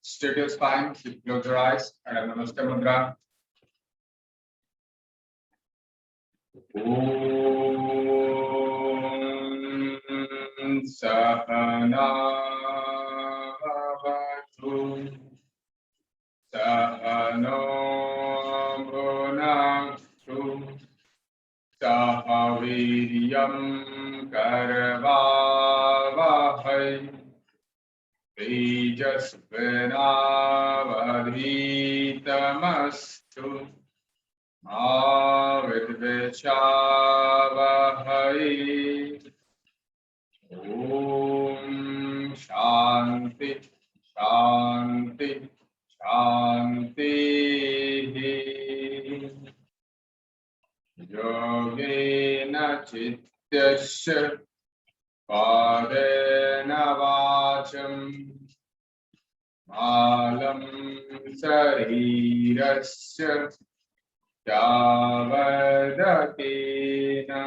Straight your spine, close your eyes, and Namaste Mudra. Om Sahana Bhavatu Sahano Bhunaktu Sahaviryam Karvavahai Tejasvinavadhitamastu Avidvichavahai. Om Shanti Shanti Shanti. Yogena Chityasya Padena Vacham Malam Sarirasya Yavadatina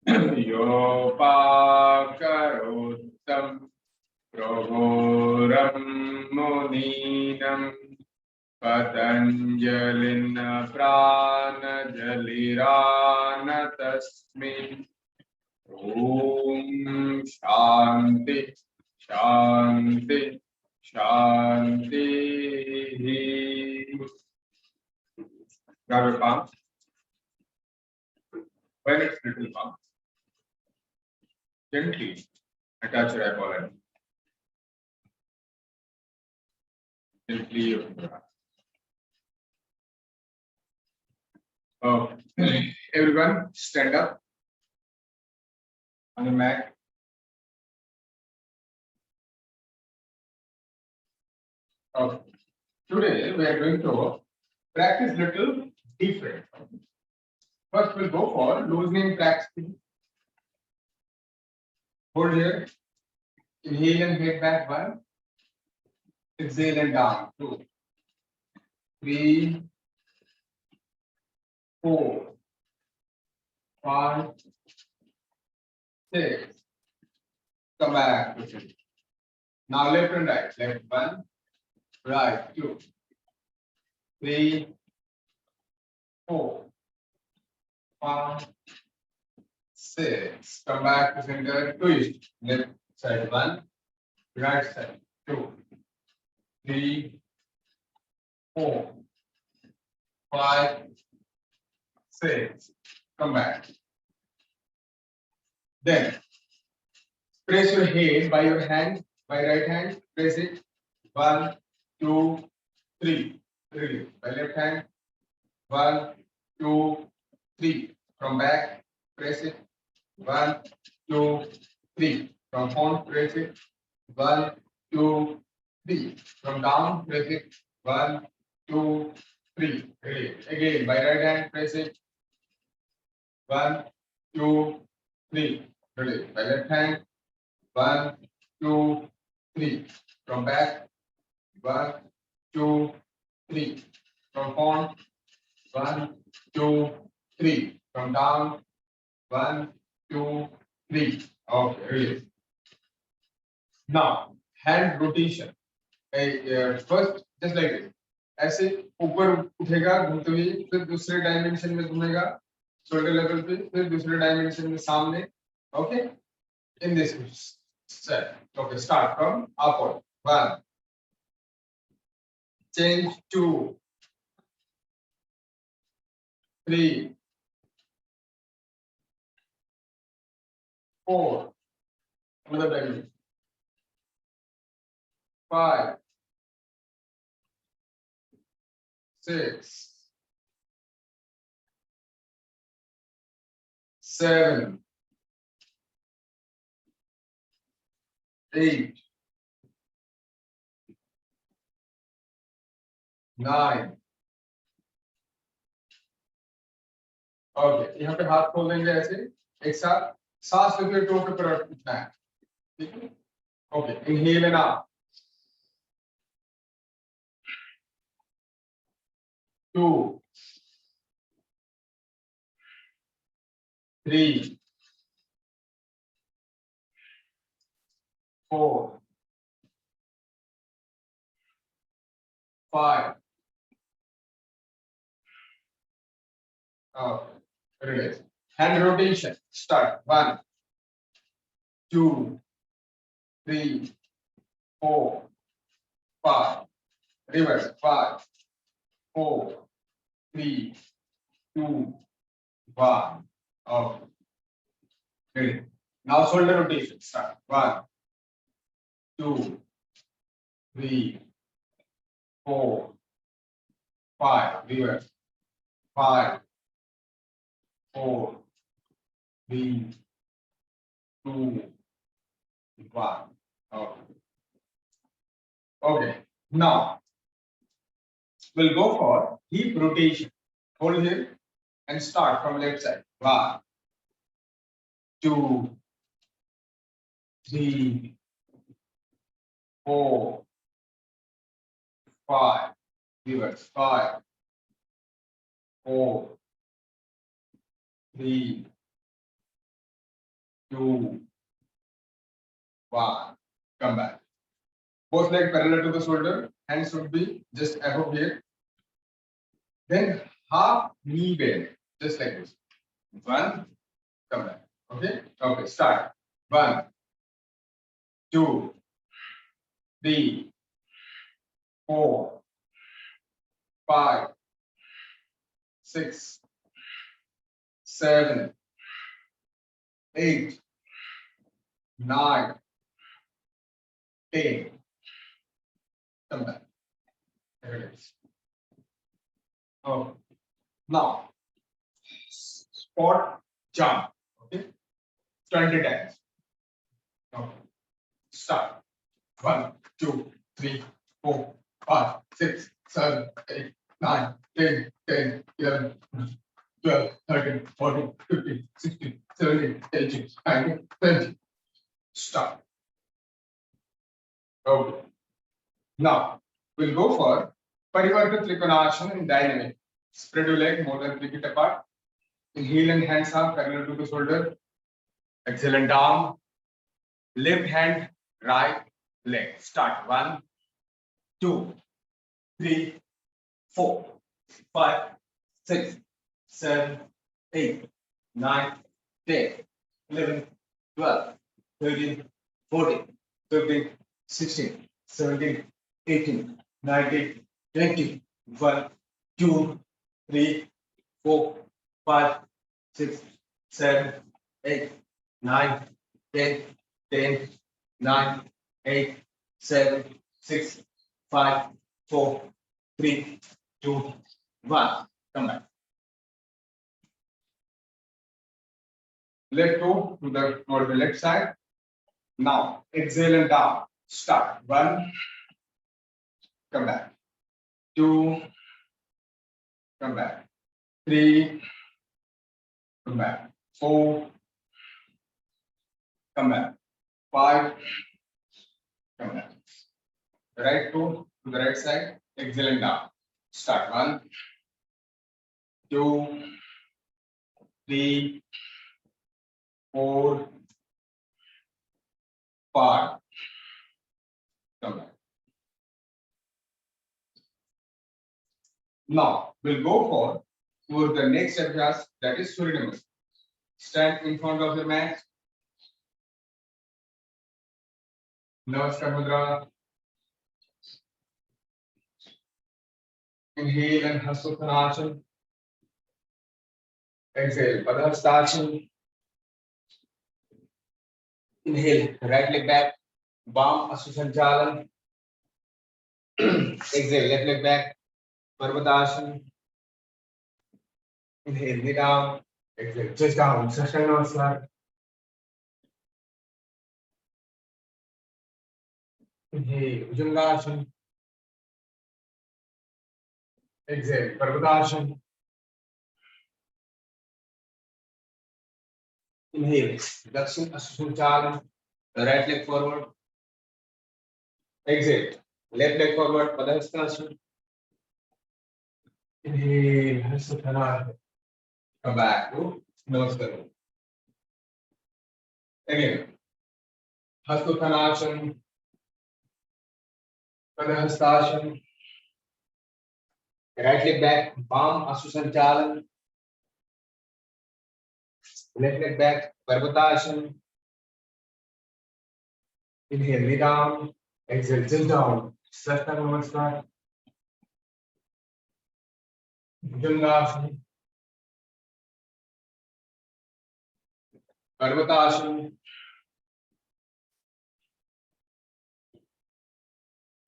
Yopakarotam Prabhuram Muninam Patanjalina Pranajalirana Tasmi. Om Shanti Shanti Shanti. Grab your palms. When it's little palm, gently attach your eyeball and gently open your eyes. Everyone, stand up on the mat. Today we are going to practice little different. First, we'll go for loosening practice. Hold here. Inhale and head back 1. Exhale and down 2, 3, 4, 5, 6. Come back. Now left and right. Left 1, right 2, 3, 4, 5, 6. Come back to center. Twist. Left side 1, right side 2, 3, 4, 5, 6. Come back. Then press your head by your hand, by right hand. Press it. 1, 2, 3. Release. By left hand. 1, 2, 3. From back. Press it. 1, 2, 3. From front. Press it. 1, 2, 3. From down. Press it. 1, 2, 3. Release. Again. By right hand. Press it. 1, 2, 3. Release. By left hand. 1, 2, 3. From back. 1, 2, 3. From front. 1, 2, 3. From down. 1, 2, 3. Okay, release. Now, hand rotation. First, just like this. ऐसे ऊपर उठेगा घूमते हुए, फिर दूसरे dimension में घूमेगा shoulder level पे, फिर दूसरे डायमेंशन में सामने. Okay, in this set. Okay, start from upward. 1. Change 2, 3, 4. Another dimension. 5, 6, 7, 8, 9. Okay, यहाँ पे हाथ खोल देंगे ऐसे एक साथ. सांस लेते हुए टो पे पर उठना है. ठीक है. Okay, inhale and out. 2, 3, 4, 5. Okay. Release. Hand rotation. Start. 1, 2, 3, 4, 5. Reverse. 5, 4, 3, 2, 1. Okay. Ready. Now shoulder rotation. Start. 1, 2, 3, 4, 5. Reverse. 5, 4, 3, 2, 1. Okay. Okay. Now we'll go for hip rotation. Hold here and start from left side. 1, 2, 3, 4, 5. Reverse. 5, 4, 3, 2, 1. Come back. Both legs parallel to the shoulder. Hands should be just above here. Then half knee bend, just like this. 1. Come back. Okay. Okay. Start. 1, 2, 3, 4, 5, 6, 7, 8, 9, 10. Come back. There it is. Oh. Now, spot jump. Okay. 20 times. Okay. Start. 1, 2, 3, 4, 5, 6, 7, 8, 9, 10, 10, 11, 12, 13, 14, 15, 16, 17, 18, 19, 20. Start. Okay. Now, we'll go for Parivarta Trikonasana in dynamic. Spread your leg more than 3 feet apart. Inhale and hands up parallel to the shoulder. Exhale and down. Left hand, right leg. Start. 1, 2, 3, 4, 5, 6, 7, 8, 9, 10, 11, 12, 13, 14, 15, 16, 17, 18, 19, 20, 1, 2, 3, 4, 5, 6, 7, 8, 9, 10, 10, 9, 8, 7, 6, 5, 4, 3, 2, 1. Come back. Let go to the left side. Now exhale and down. Start. 1. Come back. 2. Come back. 3. Come back. 4. Come back. 5. Come back. Right toe to the right side. Exhale and down. Start. 1, 2, 3, 4, 5. Come back. Now we'll go for the next abhyas, that is Surya Namaskar. Stand in front of your mat. Namaskar Mudra. Inhale and Hasuttanasana. Exhale, Padhastasana. Inhale, right leg back. Bam Asusanchalan. Exhale, left leg back. Parvatasana. Inhale, knee down. Exhale, chest down. Sashtra Namaskar. Inhale, Bhujangasana. Exhale, Parvatasana. Inhale, Dakshin Asusanchalan. Right leg forward. Exhale, left leg forward. Padhastasana. Inhale, Hasuttanasana. Come back to Namaskar. Again, Hasuttanasana. Padhastasana. Right leg back, palm Asusanchalan. Left leg back, Parvatasana. Inhale, knee down. Exhale, chin down. Sashtanga Namaskar. Bhujangasana. Parvatasana.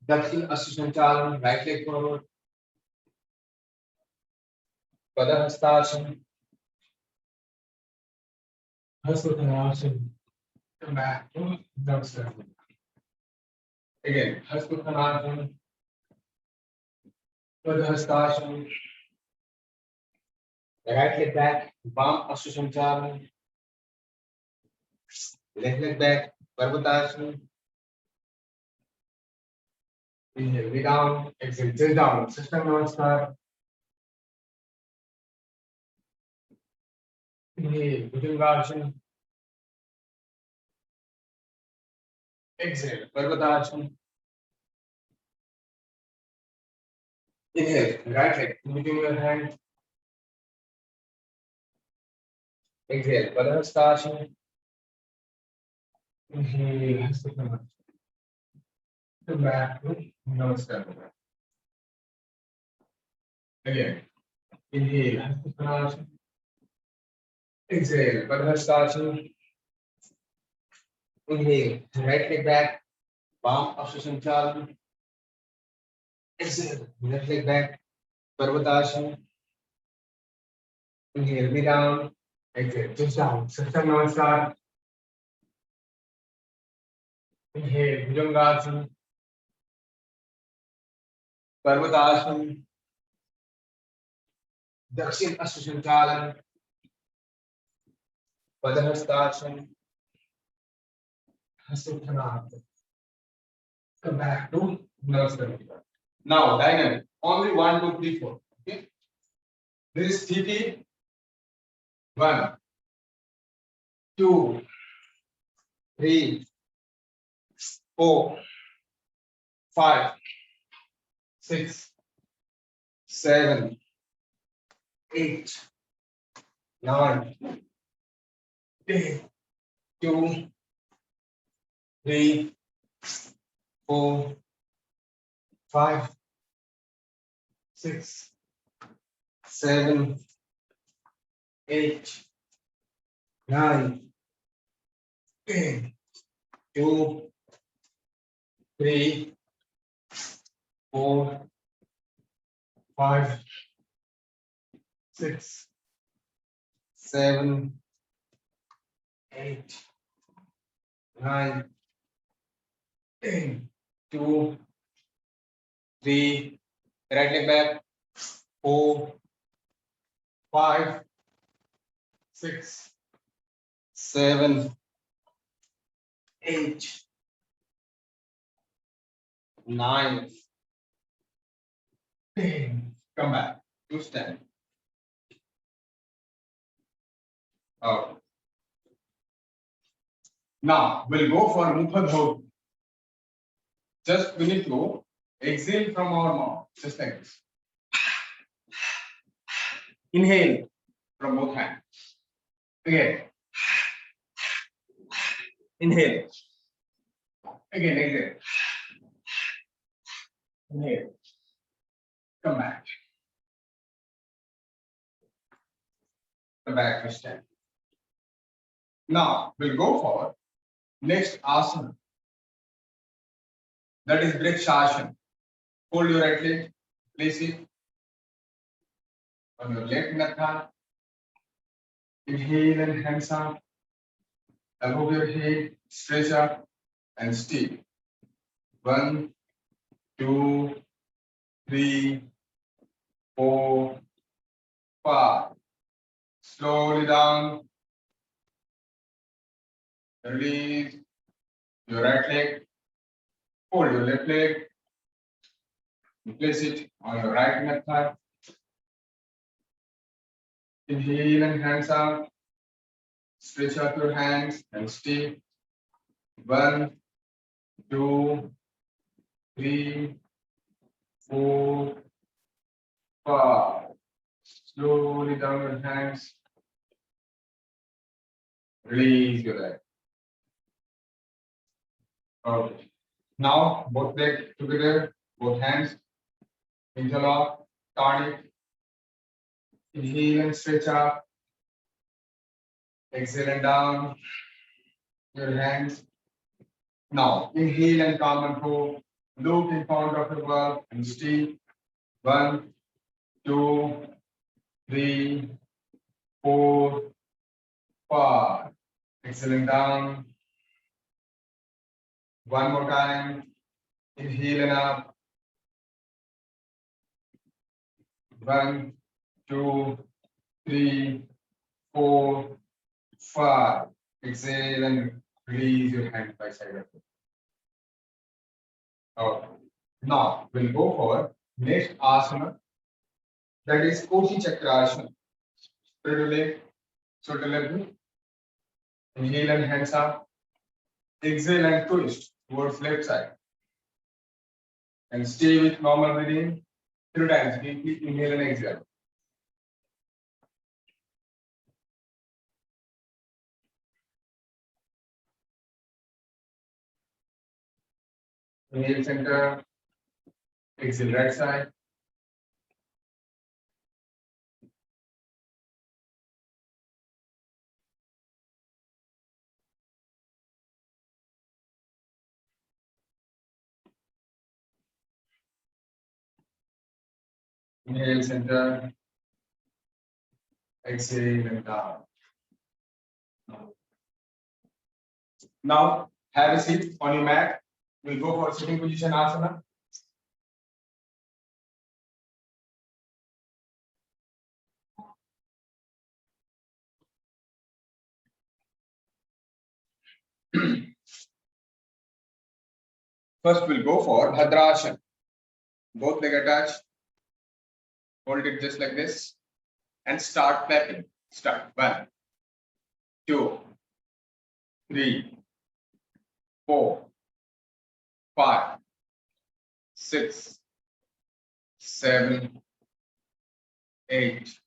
Dakshin Asusanchalan. Right leg forward. Padahastasana. Hasuttanasana. Come back. Namaskar. Again, Hasuttanasana. Padahastasana. Right leg back, palm Asusanchalan. Left leg back, Parvatasana. Inhale, knee down. Exhale, chin down. Sashtanga Namaskar. Inhale, Bhujangasana. Exhale, Parvatasana. Inhale, right leg in between your hand. Exhale, Padahastasana. Inhale, Hasuttanasana. Come back to Namaskar. Again, inhale, Hasuttanasana. Exhale, Padahastasana. Inhale, right leg back, palm Asusanchalan. Exhale, left leg back, Parvatasana. Inhale, knee down. Exhale, just down. Sashtanga Namaskar. Inhale, Bhujangasana. Parvatasana. Dakshin Asusanchalan. Padahastasana. Hasuttanasana. Come back to Namaskar. Now, dynamic. Only 1, 2, 3, 4. Okay. This is Sthiti. 1, 2, 3, 4, 5, 6, 7, 8, 9, 10, 2, 3, 4, 5, 6, 7, 8, 9, 10, 2, 3, 4, 5, 6, 7, 8, 9, 10, 2, 3, right leg back, 4, 5, 6, 7, 8, 9, 10. Come back. You stand. Okay. Now we'll go for Mukha Dhoti. Just we need to exhale from our mouth, just like this. Inhale from both hands. Again. Inhale. Again, exhale. Inhale. Come back. Come back first time. Now we'll go for next asana. That is Vrikshasana. Hold your right leg, place it on your left natha. Inhale and hands up. Above your head, stretch up and stay. 1, 2, 3, 4, 5. Slowly down. Release your right leg. Hold your left leg. Place it on your right natha. Inhale and hands up. Stretch out your hands and stay. 1, 2, 3, 4, 5. Slowly down your hands. Release your leg. Okay. Now both legs together, both hands interlock, turn it. Inhale and stretch up. Exhale and down your hands. Now inhale and come and go. Look in front of your work and stay. 1, 2, 3, 4, 5. Exhale and down. One more time. Inhale and up. 1, 2, 3, 4, 5. Exhale and release your hand by side of it. Okay. Now we'll go for next asana. That is Koshi Chakrasana. Spread your leg, shoulder level. Inhale and hands up. Exhale and twist towards left side. And stay with normal breathing. 3 times. Deeply inhale and exhale. Inhale center. Exhale right side. Inhale center. Exhale and down. Now have a seat on your mat. We'll go for sitting position asana. First we'll go for Bhadrasana. Both leg attached. Hold it just like this. And start clapping. Start. 1, 2, 3, 4, 5, 6, 7, 8,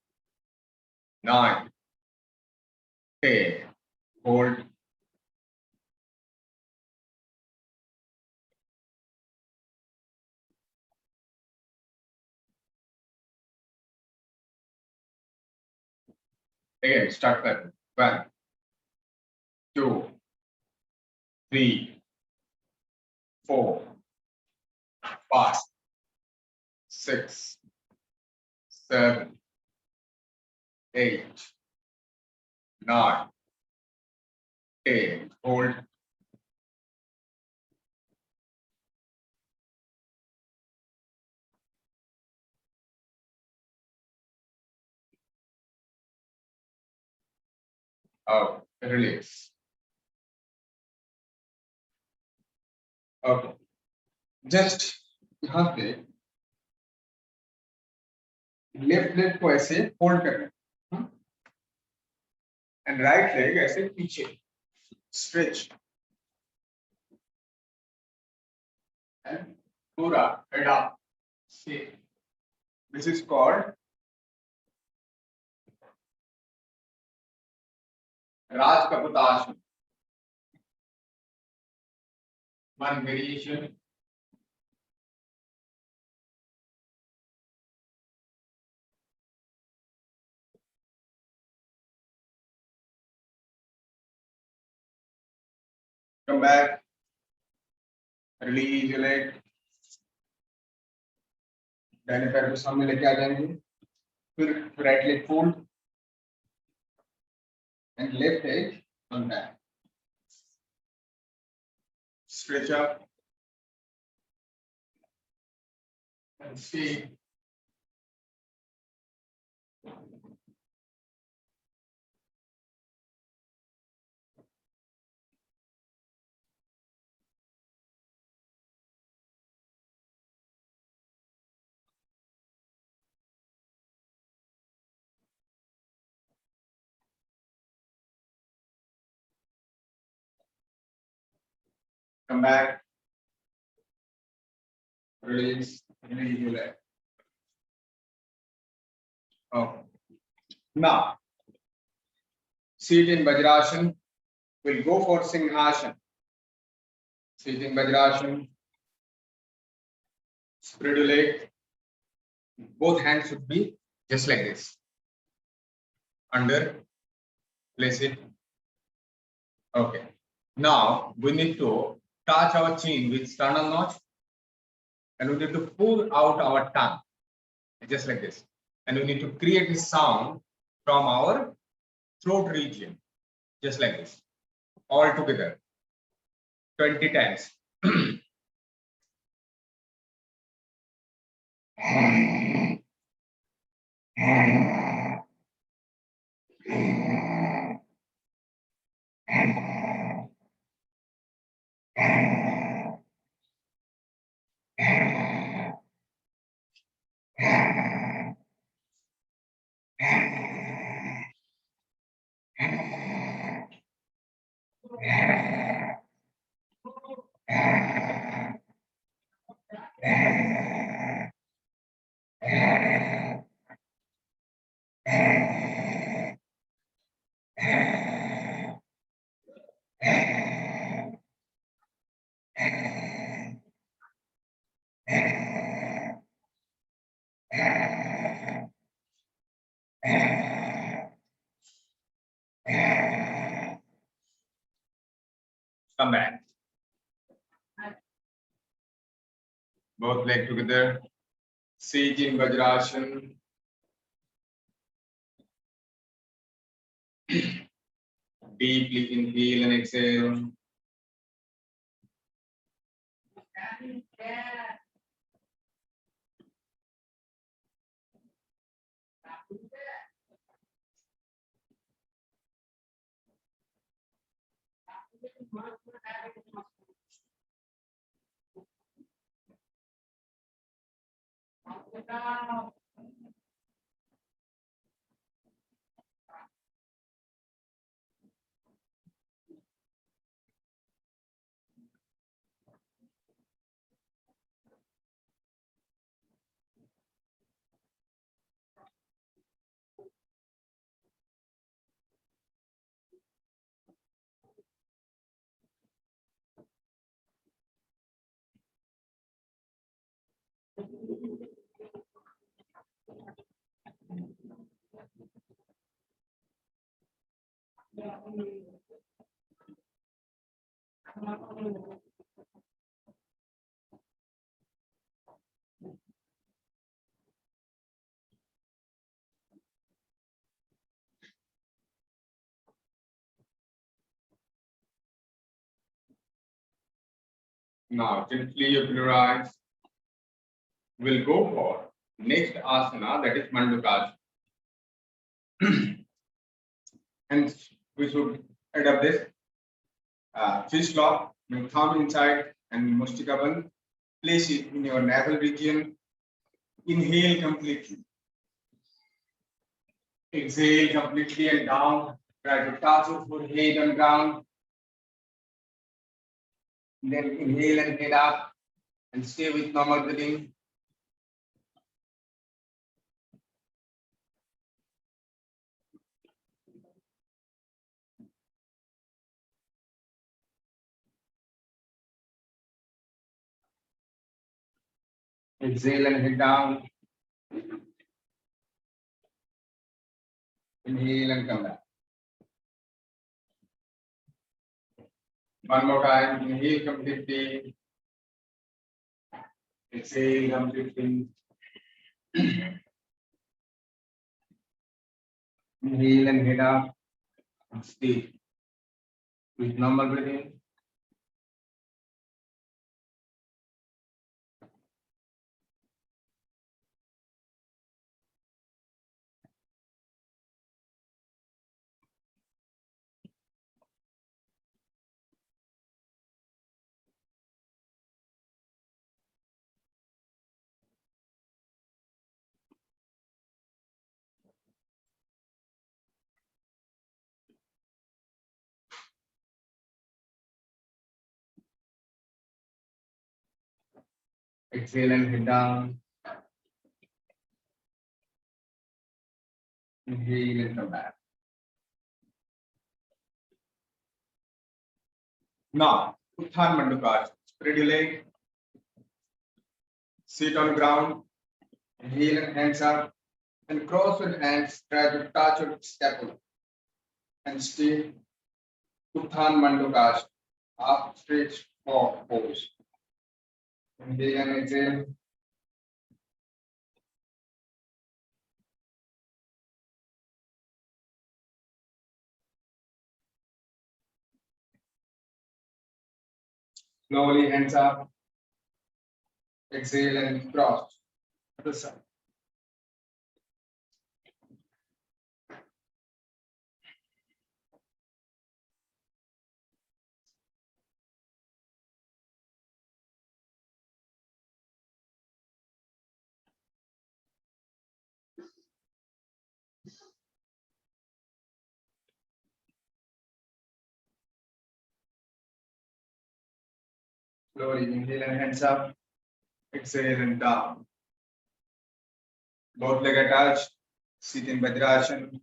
9, 10. Hold. Again, start clapping. 1, 2, 3, 4, 5, 6, 7, 8, 9, 10. Hold. Out. Release. Okay. Just यहाँ पे left leg को ऐसे hold करना and right leg ऐसे पीछे stretch and पूरा head up से this is called Rajkapotasana. One variation. Come back. Release your leg. दाहिने पैर को सामने लेके आ जाएंगे. फिर right leg fold and left leg on back. Stretch up and stay. Come back. Release your leg. Okay. Now, seat in Vajrasana. We'll go for Singhasana. Seat in Vajrasana. Spread your leg. Both hands should be just like this. Under. Place it. Okay. Now we need to touch our chin with sternum notch, and we need to pull out our tongue just like this. And we need to create a sound from our throat region, just like this. All together. 20 times. Come back. Both legs together. Seat in Vajrasana. Deeply inhale and exhale. Now gently open your eyes. We'll go for next asana, that is Mandukasana. And we should adopt this fist lock, your thumb inside and Mustika Bandh. Place it in your navel region. Inhale completely. Exhale completely and down. Try to touch your forehead on ground. Then inhale and head up and stay with normal breathing. Exhale and head down. Inhale and come back. One more time. Inhale completely. Exhale completely. Inhale and head up. And stay with normal breathing. Exhale and head down. Inhale and come back. Now, Utthana Mandukasana. Spread your leg. Sit on ground. Inhale and hands up. And cross your hands. Try to touch your scapula. And stay. Utthana Mandukasana. Up, stretch, forward, pose. Inhale and exhale. Slowly hands up. Exhale and cross. Other side. Slowly inhale and hands up. Exhale and down. Both legs attached. Sit in Vajrasana.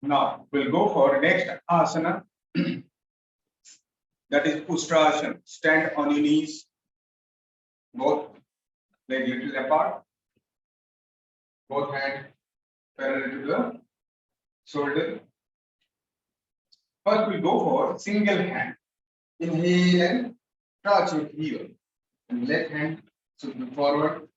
Now we'll go for next asana. That is Ustrasana. Stand on your knees. Both legs little apart. Both hands parallel to the shoulder. First we'll go for single hand. Inhale and touch your heel. And left hand should be forward.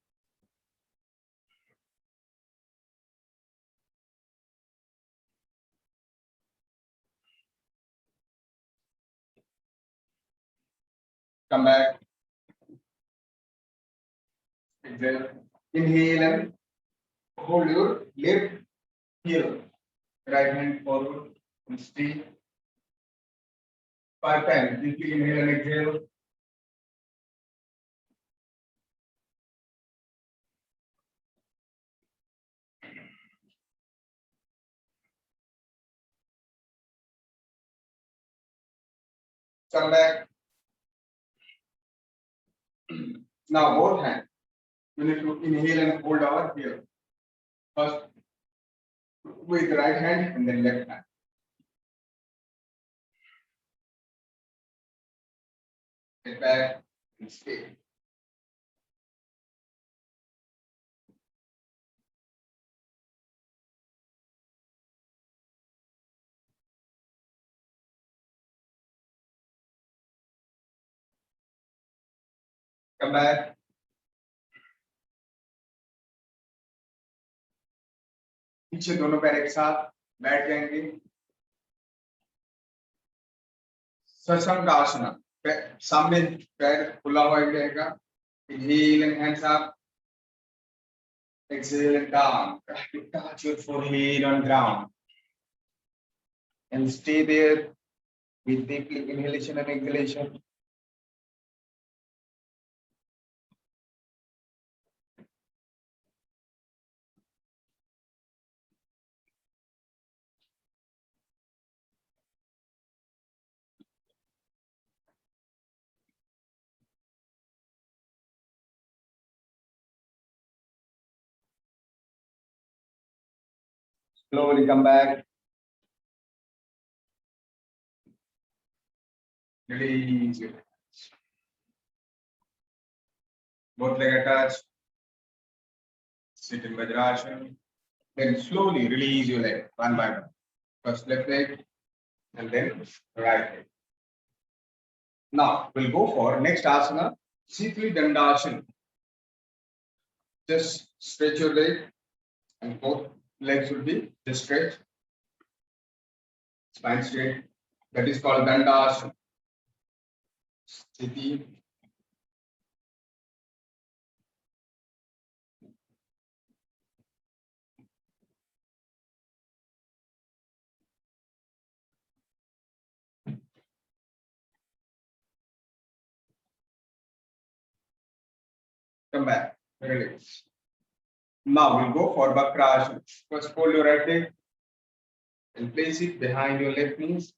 Come back. Exhale. Inhale and hold your left heel. Right hand forward and stay. 5 times. Deeply inhale and exhale. Come back. Now both hands. You need to inhale and hold over here. First with the right hand and then left hand. Get back and stay. Come back. पीछे दोनों पैर एक साथ बैठ जाएंगे. सशंकासना. सामने पैर खुला हुआ रहेगा. Inhale and hands up. Exhale and down. Try to touch your forehead on ground. And stay there with deep inhalation and exhalation. Slowly come back. Release your hands. Both legs attached. Sit in Vajrasana. Then slowly release your leg one by one. First left leg and then right leg. Now we'll go for next asana, Sithli Dandasana. Just stretch your leg and both legs will be just straight. Spine straight. That is called Dandasana. Sthiti. Come back. Release. Now we'll go for Vakrasana. First fold your right leg and place it behind your left knees.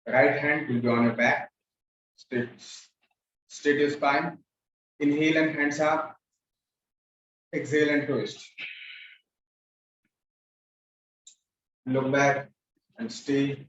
Right hand will be on your back. Straight your spine. Inhale and hands up. Exhale and twist. Look back and stay.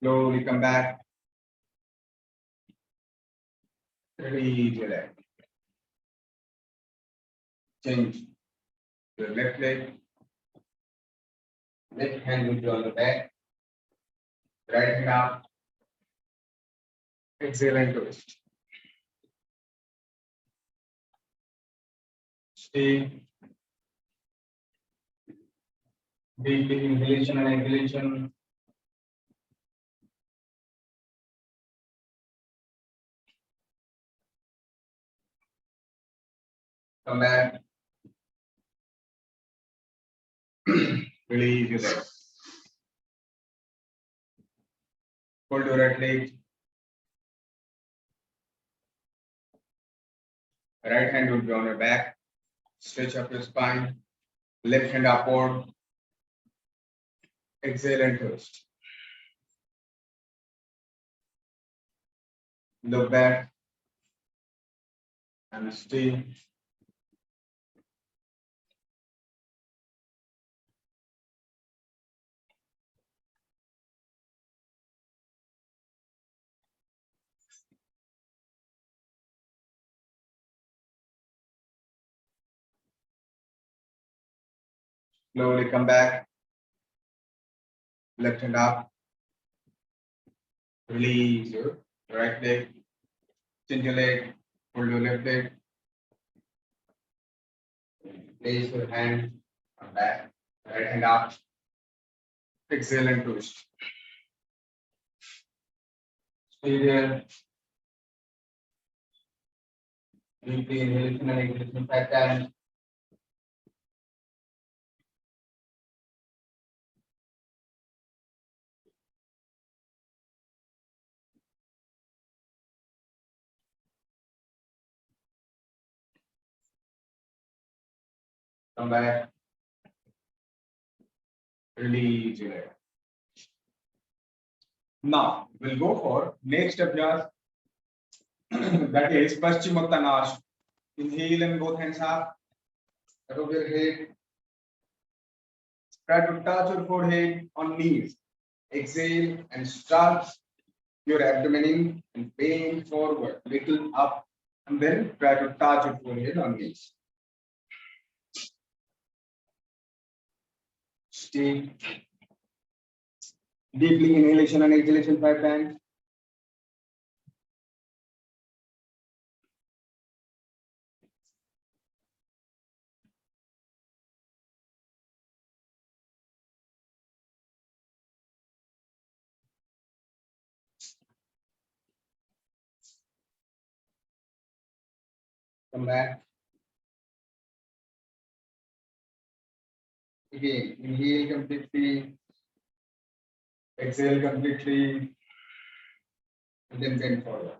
Slowly come back. Release your leg. Change your left leg. Left hand will be on the back. Right hand up. Exhale and twist. Stay. Deep inhalation and exhalation. Come back. Release your leg. Hold your right leg. Right hand will be on your back. Stretch up your spine. Left hand upward. Exhale and twist. Look back and stay. Slowly come back. Left hand up. Release your right leg. Change your leg. Hold your left leg. Place your hand on back. Right hand up. Exhale and twist. Stay there. Deeply inhalation and exhalation 5 times. Come back. Release your leg. Now we'll go for next abhyas. That is Paschimottanasana. Inhale and both hands up. Above your head. Try to touch your forehead on knees. Exhale and start your abdomen in and bend forward, little up, and then try to touch your forehead on knees. Stay. Deeply inhalation and exhalation 5 times. Come back. Again, inhale completely, exhale completely, and then bend forward.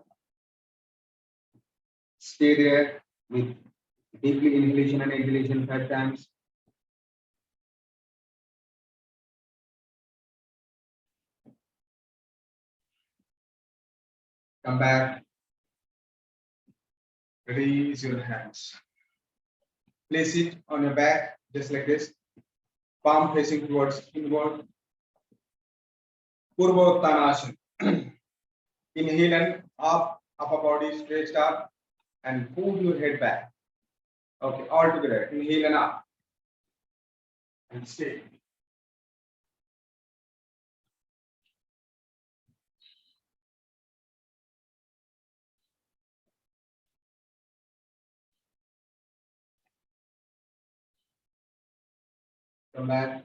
Stay there with deeply inhalation and exhalation 5 times. Come back. Release your hands. Place it on your back, just like this. Palm facing towards inward. Purvottanasana. Inhale and up, upper body stretched up, and pull your head back. Okay, all together. Inhale and up. And stay. Come back.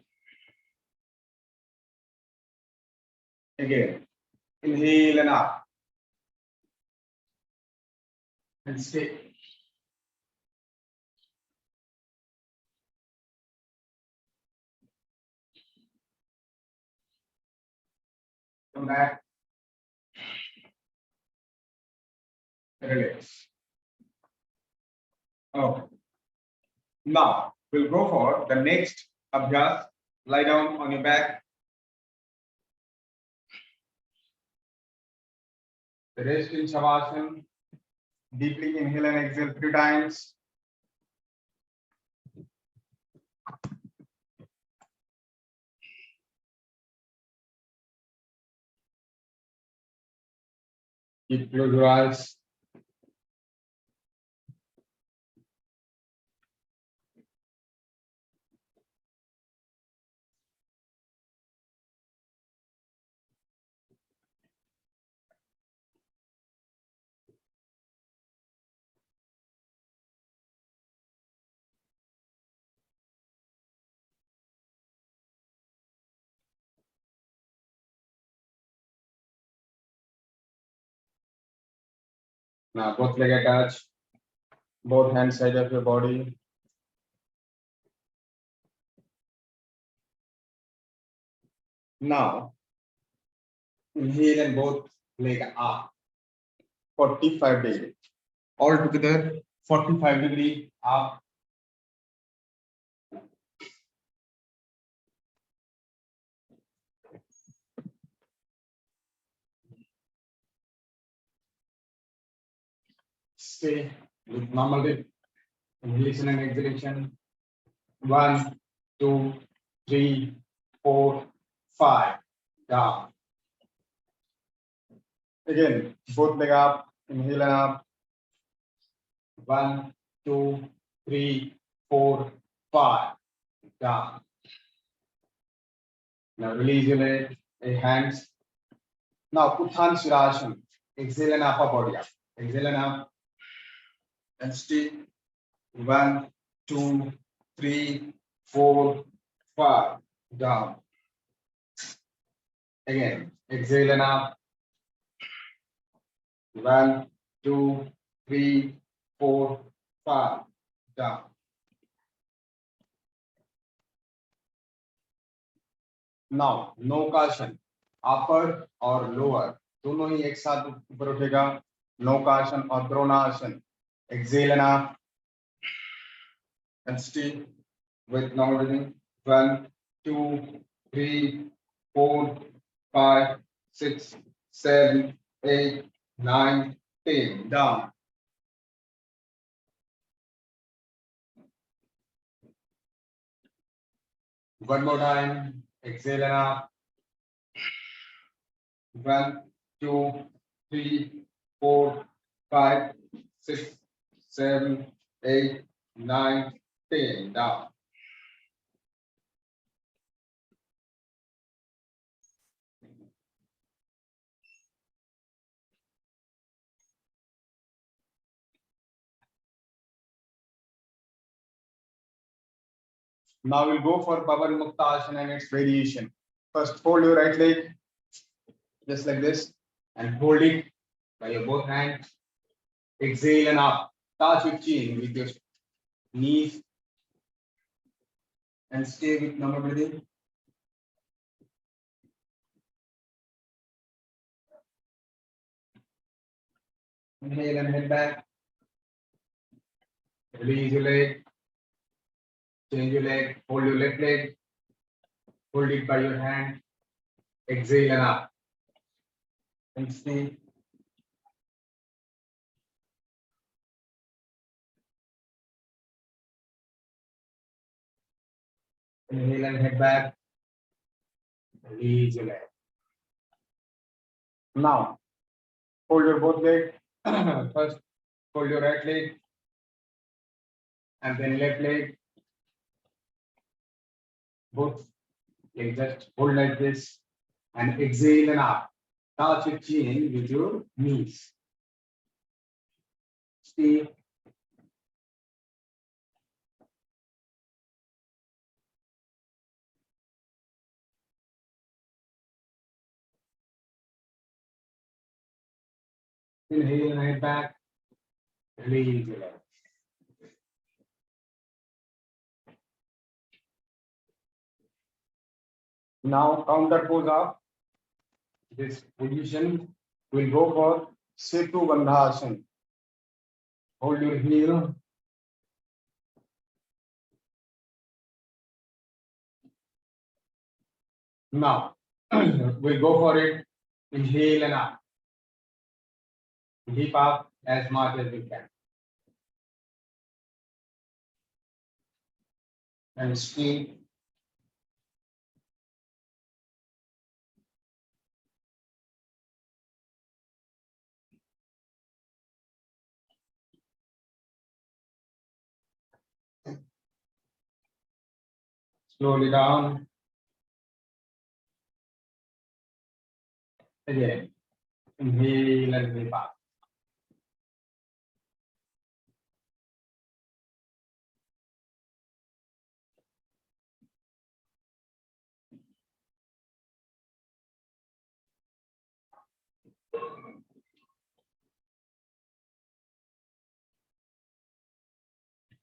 Again. Inhale and up. And stay. Come back. Relax. Okay. Now we'll go for the next abhyas. Lie down on your back. Rest in Shavasana. Deeply inhale and exhale 3 times. Keep close your eyes. Now both leg attached. Both hands side of your body. Now inhale and both leg up. 45 degree. All together 45 degree up. Stay with normal dip. Inhalation and exhalation. 1, 2, 3, 4, 5. Down. Again, both leg up. Inhale and up. 1, 2, 3, 4, 5. Down. Now release your leg, hands. Now Utthana Shirasana. Exhale and upper body up. Exhale and up. And stay. 1, 2, 3, 4, 5. Down. Again. Exhale and up. 1, 2, 3, 4, 5. Down. Now नौकासन. अपर और lower दोनों ही एक साथ ऊपर उठेगा. नौकासन और द्रोणासन. Exhale and up. And stay with normal breathing. 1, 2, 3, 4, 5, 6, 7, 8, 9, 10. Down. One more time. Exhale and up. 1, 2, 3, 4, 5, 6, 7, 8, 9, 10. Down. Now we'll go for Pavan Mukta Asana and its variation. First, hold your right leg just like this and hold it by your both hands. Exhale and up. Touch your chin with your knees and stay with normal breathing. Inhale and head back. Release your leg. Change your leg. Hold your left leg. Hold it by your hand. Exhale and up. And stay. Inhale and head back. Release your leg. Now, hold your both legs. First, hold your right leg. And then left leg. Both legs just hold like this. And exhale and up. Touch your chin with your knees. Stay. Inhale and head back. Release your leg. Now counter pose up. This position will go for Setu Bandhasana. Hold your heel. Now, we'll go for it. Inhale and up. Deep up as much as we can. And speed. Slowly down. Again. Inhale and deep up.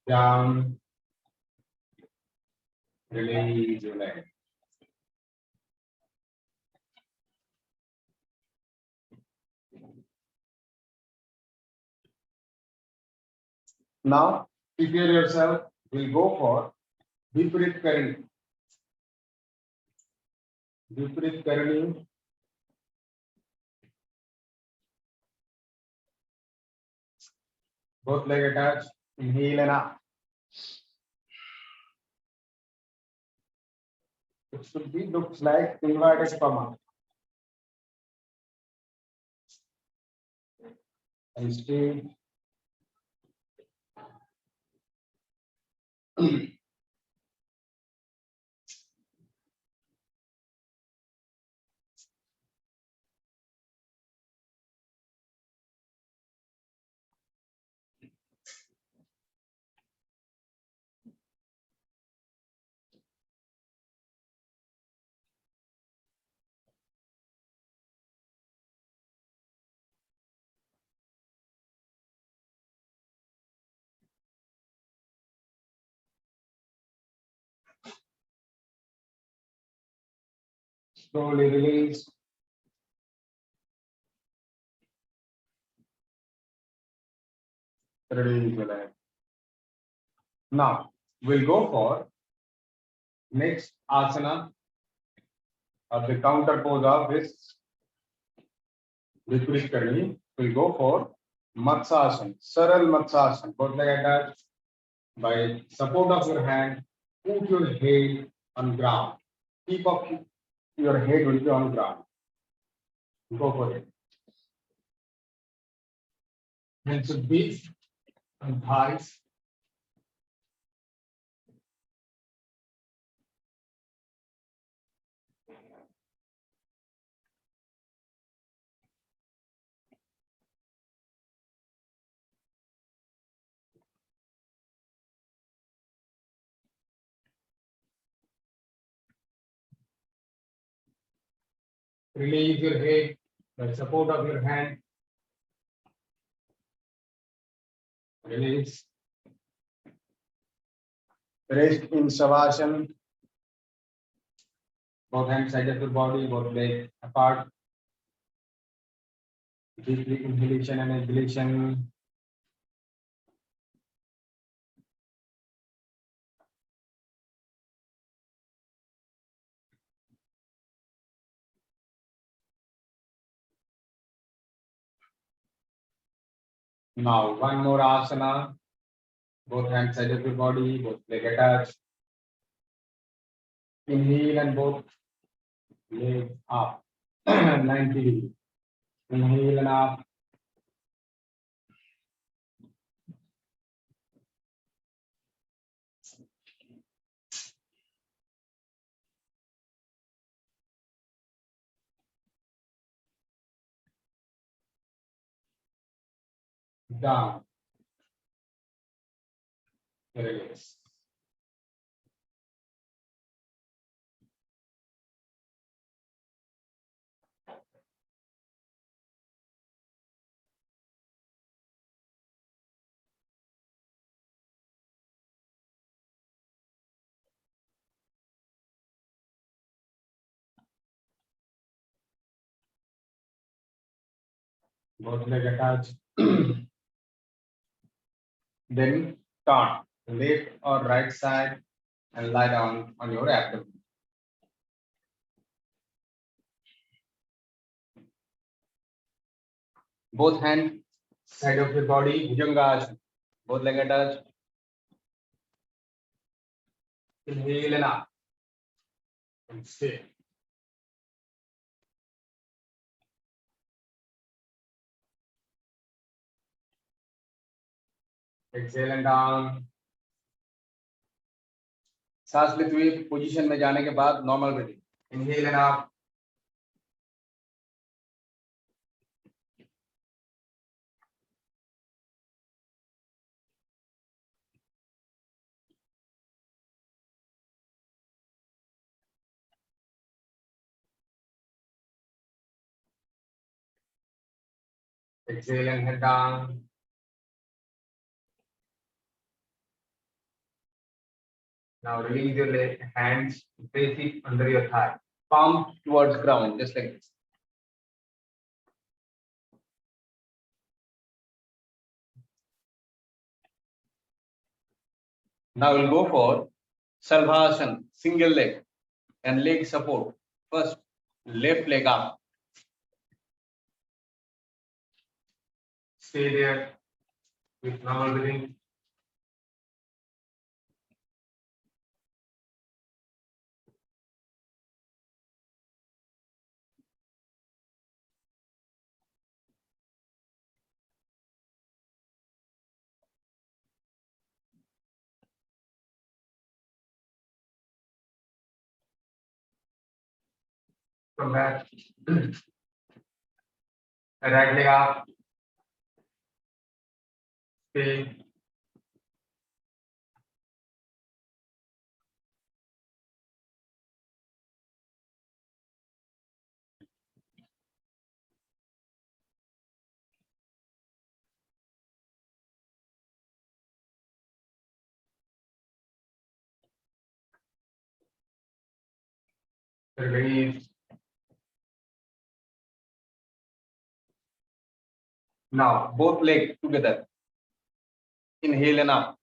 Down. Release your leg. Now, prepare yourself. We'll go for Viparit Karani. Viparit Karani. Both leg attached. Inhale and up. It should be looks like inverted comma. And stay. Slowly release. Release your leg. Now, we'll go for next asana of the counter pose of this Viparit Karani. We'll go for Matsasana, Saral Matsasana. Both leg attached. By support of your hand, put your head on ground. Keep up your head will be on ground. Go for it. Hands should be on thighs. Release your head by support of your hand. Release. Rest in Savasana. Both hands side of your body, both legs apart. Deeply inhalation and exhalation. Now one more asana. Both hands side of your body, both leg attached. Inhale and both legs up. 90 degrees. Inhale and up. Down. Release. Both leg attached. Then turn left or right side and lie down on your abdomen. Both hands side of your body, Bhujangasana. Both legs attached. Inhale and up. And stay. Exhale and down. सांस लेते हुए position में जाने के बाद normal breathing. Inhale and up. Exhale and head down. Now release your hands, place it under your thigh. Palm towards ground, just like this. Now we'll go for Salbhasana, single leg and leg support. First, left leg up. Stay there with normal breathing. Come back. Right leg up. Stay. Release. Now both legs together. Inhale and up.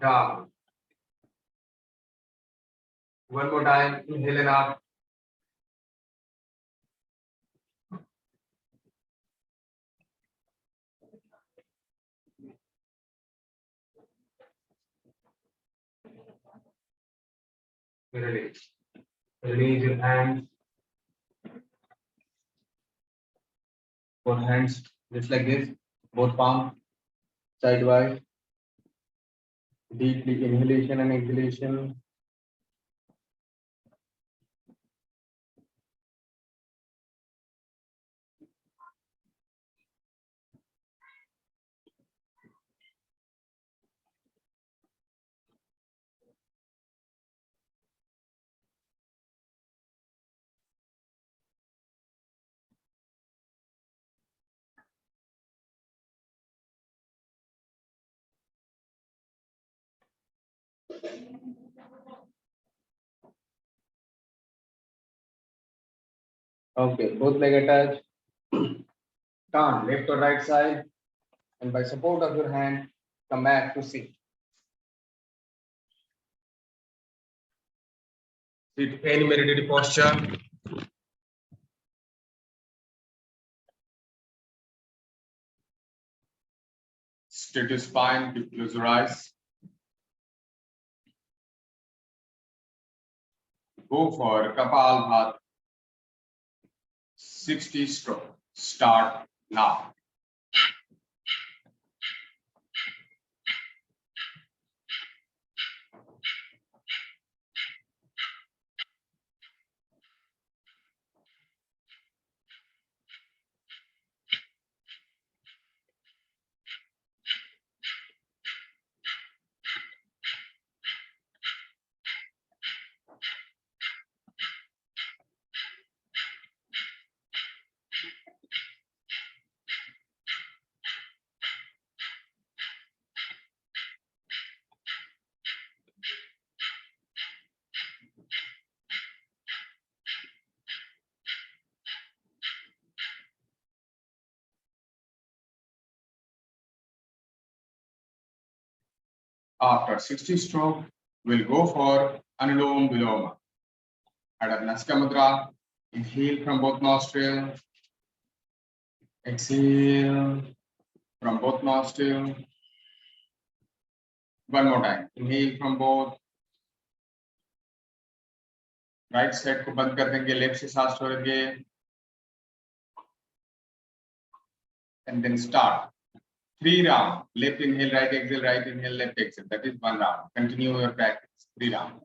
Down. One more time. Inhale and up. Release. Release your hands. Both hands just like this. Both palms sidewise. Deeply inhalation and exhalation. Okay, both leg attached. Turn left or right side, and by support of your hand, come back to sit. Sit any meditative posture. Straight your spine, keep close your eyes. Go for Kapalbhati. 60 stroke. Start now. After 60 stroke, we'll go for Anulom Viloma. Adab Nasika Mudra. Inhale from both nostrils. Exhale from both nostrils. One more time. Inhale from both. Right side को बंद कर देंगे, left से सांस छोड़ेंगे. And then start 3 rounds. Left inhale, right exhale, right inhale, left exhale. That is 1 round. Continue your practice. 3 rounds.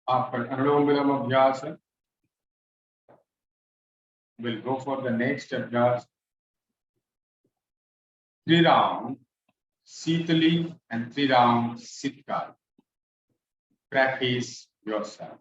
After Anulom Viloma Abhyas, we'll go for the next Abhyas. 3 rounds Sitali and 3 rounds Sitkal. Practice yourself.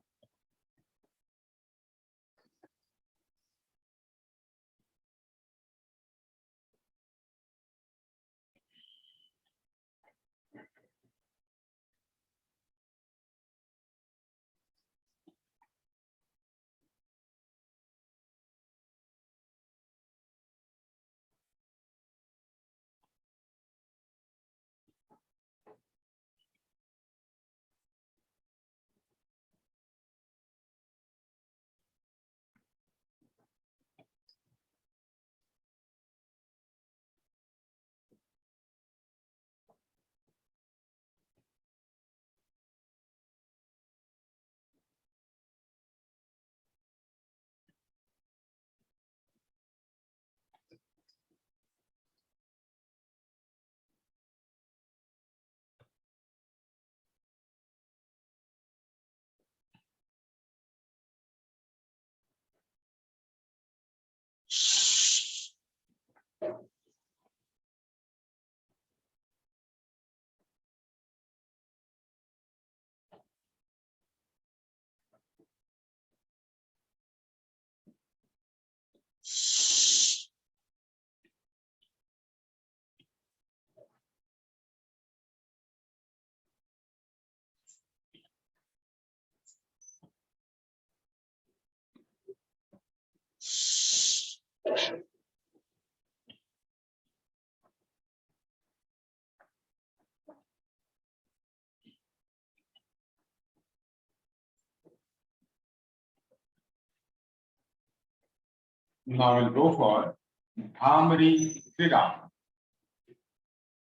Now we'll go for Bhamri 3 rounds.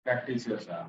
Practice yourself.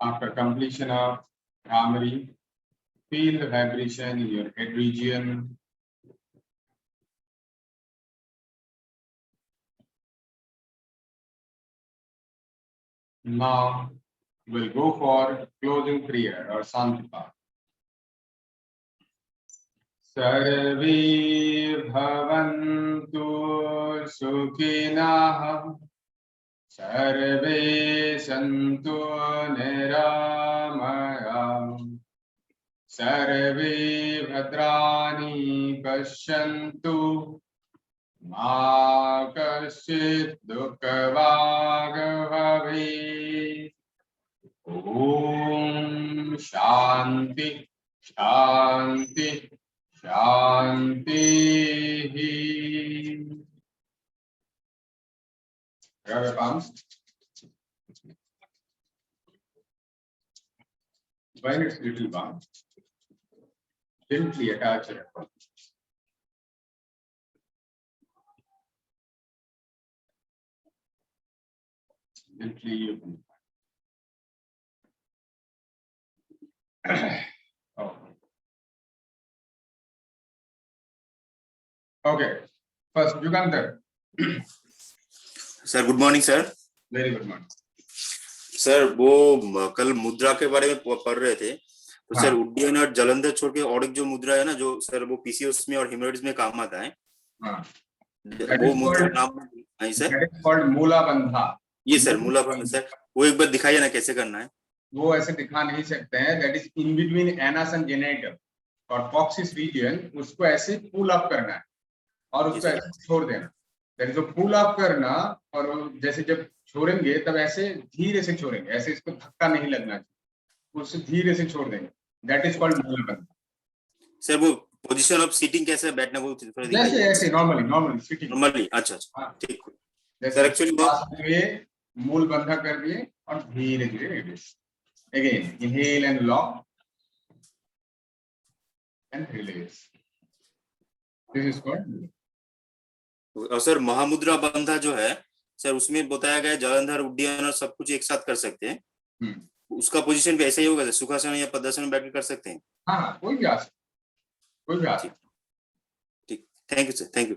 After completion of Bhramari, feel the vibration in your head region. Now we'll go for closing prayer or Santipa. Sarve bhavantu sukhinah, sarve santu niramayam, sarve bhadrani pashyantu, ma kaschit dukhavag bhavet. Om Shanti Shanti Shanti. Grab your palms. When it's little warm, gently attach your palm. Gently open. Oh. Okay. First, Yugandhar. Sir good morning sir. Very good morning. Sir वो कल मुद्रा के बारे में पढ़ रहे थे तो सर उड्डयन और जलंधर छोड़ के और एक जो मुद्रा है ना जो सर वो पीसीओएस में और हेमोरेड्स में काम आता है. वो मुद्रा नाम है सर. That is called मूलाबंधा. ये सर मूलाबंधा सर वो एक बार दिखाइए ना कैसे करना है. वो ऐसे दिखा नहीं सकते हैं. That is in between anus and genital और coccyx region. उसको ऐसे pull up करना है और उसको ऐसे छोड़ देना. That is pull up करना और जैसे जब छोड़ेंगे तब ऐसे धीरे से छोड़ेंगे. ऐसे इसको धक्का नहीं लगना चाहिए. उससे धीरे से छोड़ देंगे. That is called मूलाबंधा. सर वो पोजीशन ऑफ सीटिंग कैसे है बैठना वो थोड़ा दिखाइए. ऐसे नॉर्मली सीटिंग. नॉर्मली. अच्छा ठीक सर. एक्चुअली ये मूल बंधा कर दिए और धीरे धीरे release. Again, inhale and lock and release. This is called. और सर महामुद्रा बंधा जो है सर उसमें बताया गया जलंधर उड्डयन और सब कुछ एक साथ कर सकते हैं. उसका पोजीशन भी ऐसा ही होगा सुखासन या पद्मासन में बैठ के कर सकते हैं. हाँ कोई भी आसन. ठीक. Thank you sir. Thank you.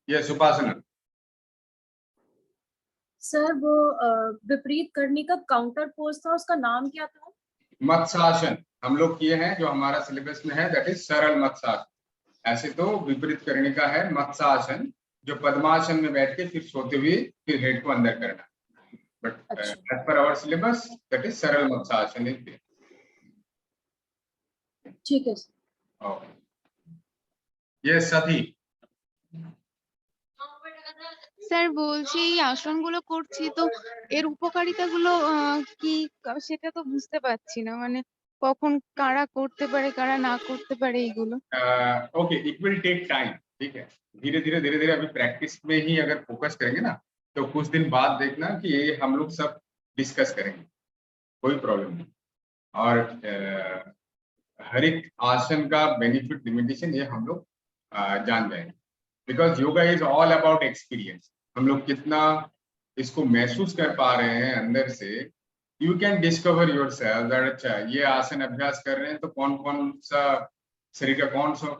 ये सुपासन. सर वो विपरीत करने का काउंटर पोज था उसका नाम क्या था? मत्स्यासन. हम लोग किए हैं जो हमारा सिलेबस में है. That is saral matsyasana. ऐसे तो विपरीत करने का है मत्स्यासन जो पद्मासन में बैठ के फिर सोते हुए फिर हेड को अंदर करना. But as per our syllabus that is saral matsyasana. ठीक है सर. ओके. ये सती. স্যার বলছি এই আসনগুলো করছি তো এর উপকারিতাগুলো কি সেটা তো বুঝতে পারছি না মানে কখন কারা করতে পারে কারা না করতে পারে এইগুলো. Okay it will take time. ठीक है. धीरे धीरे अभी प्रैक्टिस में ही अगर फोकस करेंगे ना तो कुछ दिन बाद देखना कि ये हम लोग सब डिस्कस करेंगे. कोई प्रॉब्लम नहीं. और हर एक आसन का बेनिफिट लिमिटेशन ये हम लोग जान जाएंगे. Because yoga is all about experience. हम लोग कितना इसको महसूस कर पा रहे हैं अंदर से, you can discover your self that अच्छा ये आसन अभ्यास कर रहे हैं तो कौन कौन सा शरीर का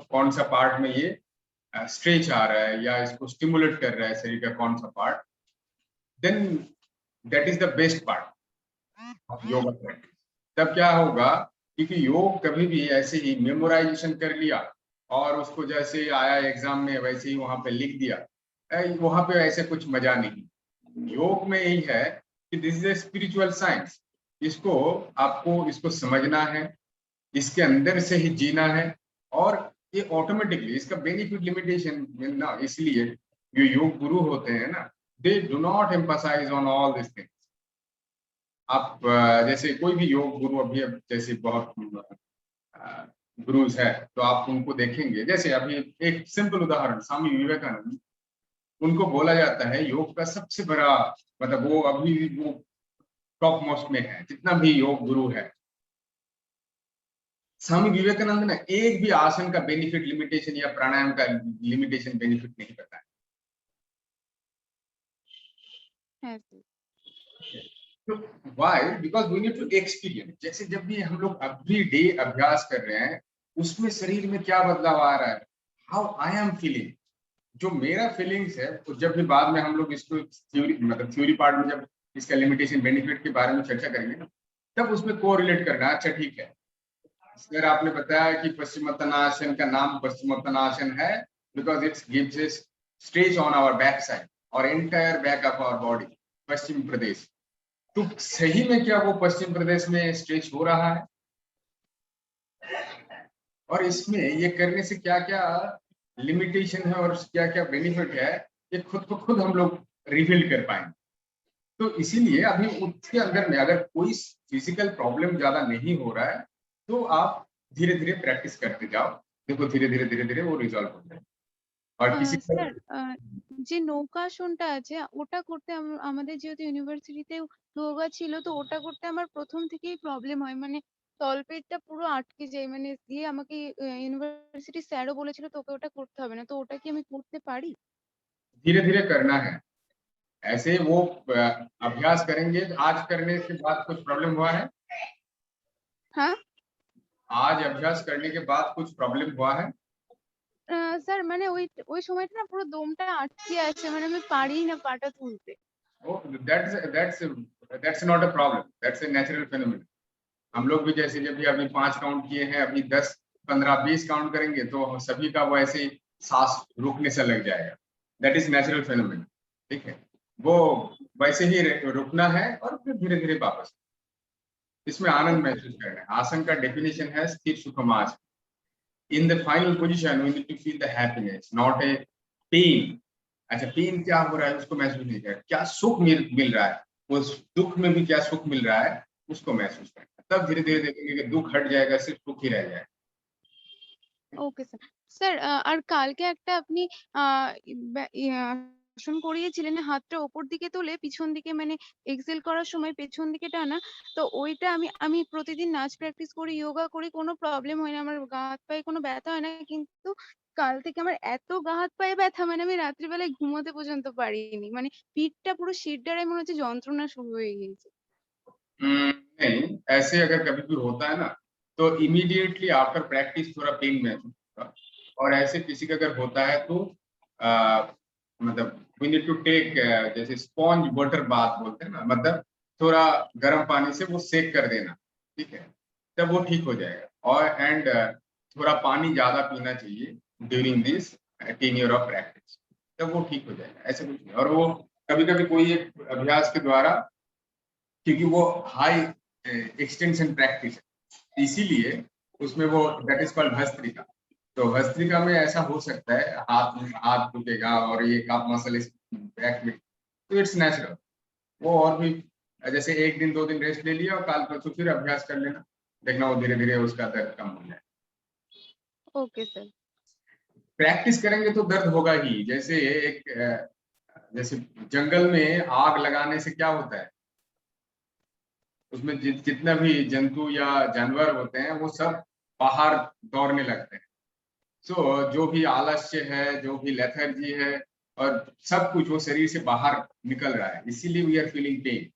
कौन सा पार्ट में ये स्ट्रेच आ रहा है या इसको स्टिमुलेट कर रहा है शरीर का कौन सा part, then that is the best part of yoga practice. तब क्या होगा, क्योंकि योग कभी भी ऐसे ही मेमोराइजेशन कर लिया और उसको जैसे आया एग्जाम में वैसे ही वहां पे लिख दिया, वहां पे ऐसे कुछ मजा नहीं। योग में यही है कि this is a spiritual science, इसको आपको इसको समझना है, इसके अंदर से ही जीना है, और ये ऑटोमेटिकली इसका बेनिफिट लिमिटेशन ना, इसलिए जो योग गुरु होते हैं ना, they do not emphasize on all this things. आप जैसे कोई भी योग गुरु अभी जैसे बहुत गुरुज है तो आप उनको देखेंगे, जैसे अभी एक सिंपल उदाहरण स्वामी विवेकानंद, उनको बोला जाता है योग का सबसे बड़ा, मतलब वो अभी वो टॉप मोस्ट में है जितना भी योग गुरु है। स्वामी विवेकानंद ने एक भी आसन का बेनिफिट लिमिटेशन या प्राणायाम का लिमिटेशन बेनिफिट नहीं बताया। तो why, because we need to experience. जैसे जब भी हम लोग एवरी डे अभ्यास कर रहे हैं, उसमें शरीर में क्या बदलाव आ रहा है, हाउ आई एम फीलिंग, जो मेरा फीलिंग्स है, तो जब भी बाद में हम लोग इसको थ्योरी मतलब थ्योरी पार्ट में जब इसका लिमिटेशन बेनिफिट के बारे में चर्चा करेंगे ना, तब उसमें कोरिलेट करना। अच्छा ठीक है, अगर आपने बताया कि पश्चिमोत्तानासन का नाम पश्चिमोत्तानासन है because it's gives us stretch on our back side और entire back of our body, पश्चिम प्रदेश। तो सही में क्या वो पश्चिम प्रदेश में स्ट्रेच हो रहा है, और इसमें ये करने से क्या क्या लिमिटेशन है और क्या क्या बेनिफिट है, ये खुद को खुद हम लोग रिवील कर पाएंगे। तो इसीलिए अभी उसके अंदर में अगर कोई फिजिकल प्रॉब्लम ज्यादा नहीं हो रहा है तो आप धीरे धीरे प्रैक्टिस करते जाओ, देखो धीरे धीरे वो रिजॉल्व हो जाए। और किसी স্যার যে নৌকাসনটা আছে ওটা করতে আমাদের যেহেতু ইউনিভার্সিটিতে যোগা ছিল, তো ওটা করতে আমার প্রথম থেকেই প্রবলেম হয়, মানে তলপেটটা পুরো আটকে যায়, মানে দিয়ে আমাকে ইউনিভার্সিটি স্যারও বলেছিল তোকে ওটা করতে হবে না, তো ওটা কি আমি করতে পারি? धीरे धीरे करना है, ऐसे वो अभ्यास करेंगे। आज करने के बाद कुछ प्रॉब्लम हुआ है? হ্যাঁ आज अभ्यास करने के बाद कुछ प्रॉब्लम हुआ है? স্যার মানে ওই ওই সময়টা না পুরো দমটা আটকে আছে, মানে আমি পারি না পাটা তুলতে। Oh, that's not a problem, that's a natural phenomenon। हम लोग भी जैसे जब भी अभी 5 काउंट किए हैं, अभी 10 15 20 काउंट करेंगे तो सभी का वो ऐसे सांस रुकने से लग जाएगा, दैट इज नेचुरल फेनोमेनन। ठीक है, वो वैसे ही रुकना है और फिर धीरे धीरे वापस। इसमें आनंद महसूस करना है। आसन का डेफिनेशन है स्थिर सुखम आसन। In the final position we need to feel the happiness, not a pain. अच्छा पेन क्या हो रहा है उसको महसूस नहीं कर, क्या सुख मिल रहा है, उस दुख में भी क्या सुख मिल रहा है उसको महसूस करना। तब धीरे धीरे देखेंगे कि दुख हट जाएगा, सिर्फ सुख ही रह जाएगा। Okay sir. স্যার আর কালকে একটা আপনি আহ আসন করিয়েছিলেন, হাতটা ওপর দিকে তুলে পিছন দিকে মানে এক্সেল করার সময় পেছন দিকে টানা, তো ওইটা আমি প্রতিদিন নাচ প্র্যাকটিস করি, যোগা করি, কোনো প্রবলেম হয় না, আমার গা হাত পায়ে কোনো ব্যথা হয় না, কিন্তু কাল থেকে আমার এত গা হাত পায়ে ব্যথা, মানে আমি রাত্রিবেলায় ঘুমোতে পর্যন্ত পারিনি, মানে পিঠটা পুরো শিরদাঁড়ায় মনে হচ্ছে যন্ত্রণা শুরু হয়ে গিয়েছে। नहीं, ऐसे अगर कभी भी होता है ना तो इमीडिएटली आफ्टर प्रैक्टिस थोड़ा पेन महसूस होगा, और ऐसे किसी का अगर होता है तो मतलब वी नीड टू टेक जैसे स्पॉन्ज वाटर बाथ बोलते हैं ना, मतलब थोड़ा गर्म पानी से वो सेक कर देना, ठीक है, तब वो ठीक हो जाएगा। और एंड थोड़ा पानी ज्यादा पीना चाहिए during this tenure of practice, तब वो ठीक हो जाएगा। ऐसे कुछ नहीं। और वो कभी कभी कोई एक अभ्यास के द्वारा, क्योंकि वो हाई एक्सटेंशन प्रैक्टिस है, इसीलिए उसमें वो दैट इज कॉल्ड भस्त्रिका। तो भस्त्रिका में ऐसा हो सकता है हाथ टूटेगा और ये काफ मसल इस बैक में, तो इट्स नेचुरल। वो और भी जैसे 1 दिन 2 दिन रेस्ट ले लिया और काल परसों फिर अभ्यास कर लेना, देखना वो धीरे धीरे उसका दर्द कम हो जाए। Okay sir. प्रैक्टिस करेंगे तो दर्द होगा ही। जैसे एक जैसे जंगल में आग लगाने से क्या होता है, उसमें जितना भी जंतु या जानवर होते हैं वो सब बाहर दौड़ने लगते हैं। सो जो भी आलस्य है, जो भी लेथर्जी है, और सब कुछ वो शरीर से बाहर निकल रहा है, इसीलिए वी आर फीलिंग पेन।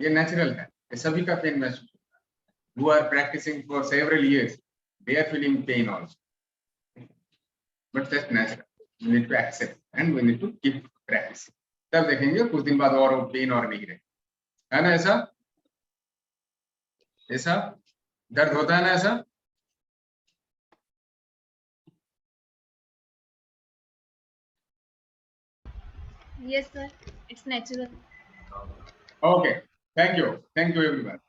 ये नेचुरल है, ये सभी का पेन महसूस होता है। Who are practicing for several years, they are feeling pain also. But that's natural. We need to accept and we need to keep practicing. तब देखेंगे कुछ दिन बाद और पेन और नहीं रहे, है ना? ऐसा ऐसा दर्द होता है ना ऐसा? Yes, sir. It's natural. Okay. Thank you everyone.